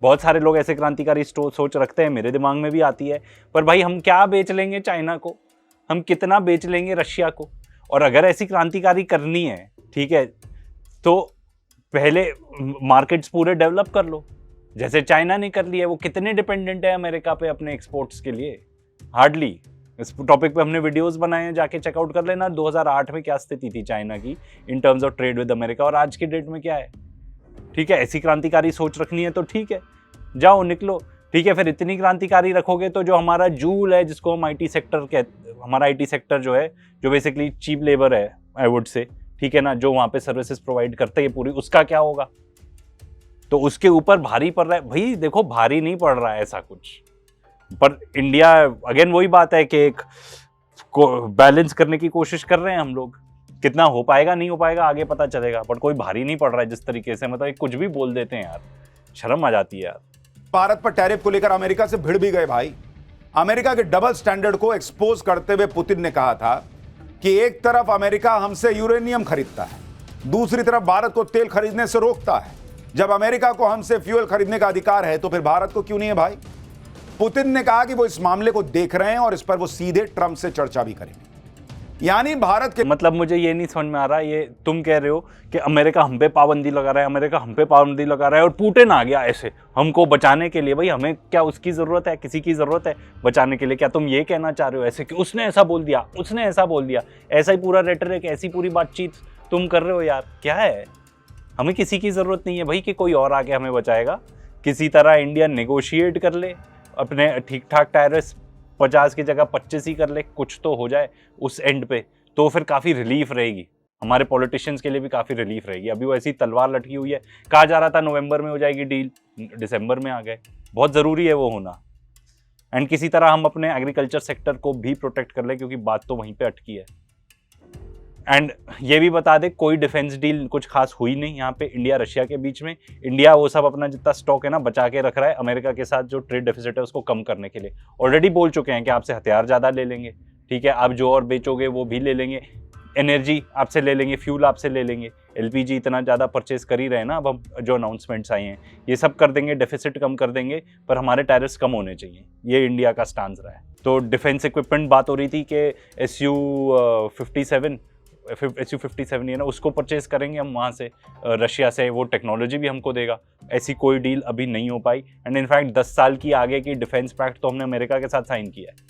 बहुत सारे लोग ऐसे क्रांतिकारी सोच रखते हैं, मेरे दिमाग में भी आती है, पर भाई हम क्या बेच लेंगे चाइना को, हम कितना बेच लेंगे रशिया को। और अगर ऐसी क्रांतिकारी करनी है, ठीक है, तो पहले मार्केट्स पूरे डेवलप कर लो, जैसे चाइना ने कर लिया। वो कितने डिपेंडेंट है अमेरिका पे अपने एक्सपोर्ट्स के लिए, हार्डली। इस टॉपिक पे हमने वीडियोस बनाए हैं, जाके चेकआउट कर लेना 2008 में क्या स्थिति थी चाइना की in terms of trade with America, और आज के डेट में क्या है। ठीक है, ऐसी क्रांतिकारी सोच रखनी है तो ठीक है, जाओ निकलो। ठीक है, फिर इतनी क्रांतिकारी रखोगे तो जो हमारा जूल है, जिसको हम आईटी सेक्टर कहते, हमारा आईटी सेक्टर जो है, जो बेसिकली चीप लेबर है आई वुड से, ठीक है ना, जो वहां पे सर्विसेज प्रोवाइड करते हैं पूरी, उसका क्या होगा। तो उसके ऊपर भारी पड़ रहा है भाई। देखो, भारी नहीं पड़ रहा है ऐसा कुछ, पर इंडिया अगेन वही बात है कि एक बैलेंस करने की कोशिश कर रहे हैं हम लोग। कितना हो पाएगा नहीं हो पाएगा आगे पता चलेगा, बट कोई भारी नहीं पड़ रहा है जिस तरीके से, मतलब कुछ भी बोल देते हैं यार, शर्म आ जाती है यार। भारत पर टैरिफ को लेकर अमेरिका से भिड़ भी गए भाई। अमेरिका के डबल स्टैंडर्ड को एक्सपोज करते हुए पुतिन ने कहा था कि एक तरफ अमेरिका हमसे यूरेनियम खरीदता है, दूसरी तरफ भारत को तेल खरीदने से रोकता है। जब अमेरिका को हमसे फ्यूल खरीदने का अधिकार है तो फिर भारत को क्यों नहीं है भाई। पुतिन ने कहा कि वो इस मामले को देख रहे हैं और इस पर वो सीधे ट्रंप से चर्चा भी करेंगे। यानी भारत के मतलब मुझे ये नहीं समझ में आ रहा, ये तुम कह रहे हो कि अमेरिका हम पे पाबंदी लगा रहा है, अमेरिका हम पे पाबंदी लगा रहा है, और पुतिन आ गया ऐसे हमको बचाने के लिए। भाई हमें क्या उसकी जरूरत है, किसी की जरूरत है बचाने के लिए? क्या तुम ये कहना चाह रहे हो ऐसे कि उसने ऐसा बोल दिया, उसने ऐसा बोल दिया, ऐसा ही पूरा रेटरिक, ऐसी पूरी बातचीत तुम कर रहे हो यार? क्या है, हमें किसी की जरूरत नहीं है भाई कि कोई और आके हमें बचाएगा। किसी तरह इंडिया नेगोशिएट कर ले, अपने ठीक ठाक टैरिफ 50 की जगह 25 ही कर ले, कुछ तो हो जाए उस एंड पे, तो फिर काफ़ी रिलीफ रहेगी हमारे पॉलिटिशियंस के लिए भी, काफ़ी रिलीफ रहेगी। अभी वो ऐसी तलवार लटकी हुई है, कहा जा रहा था नवंबर में हो जाएगी डील, दिसंबर में आ गए। बहुत ज़रूरी है वो होना, एंड किसी तरह हम अपने एग्रीकल्चर सेक्टर को भी प्रोटेक्ट कर ले, क्योंकि बात तो वहीं पे अटकी है। एंड ये भी बता दे, कोई डिफेंस डील कुछ खास हुई नहीं यहाँ पे इंडिया रशिया के बीच में। इंडिया वो सब अपना जितना स्टॉक है ना बचा के रख रहा है अमेरिका के साथ, जो ट्रेड डेफिसिट है उसको कम करने के लिए। ऑलरेडी बोल चुके हैं कि आपसे हथियार ज़्यादा ले लेंगे, ठीक है, आप जो और बेचोगे वो भी ले लेंगे, एनर्जी आपसे ले लेंगे, फ्यूल आपसे ले लेंगे, एलपीजी इतना ज़्यादा परचेज कर ही रहे हैं ना। अब हम जो अनाउंसमेंट्स आई हैं ये सब कर देंगे, डेफिसिट कम कर देंगे, पर हमारे टैरिफ्स कम होने चाहिए, ये इंडिया का स्टांस रहा है। तो डिफेंस इक्विपमेंट बात हो रही थी कि SU-57 है ना, उसको परचेज करेंगे हम वहाँ से, रशिया से, वो टेक्नोलॉजी भी हमको देगा। ऐसी कोई डील अभी नहीं हो पाई, एंड इनफैक्ट 10 साल की आगे की डिफेंस पैक्ट तो हमने अमेरिका के साथ साइन किया है।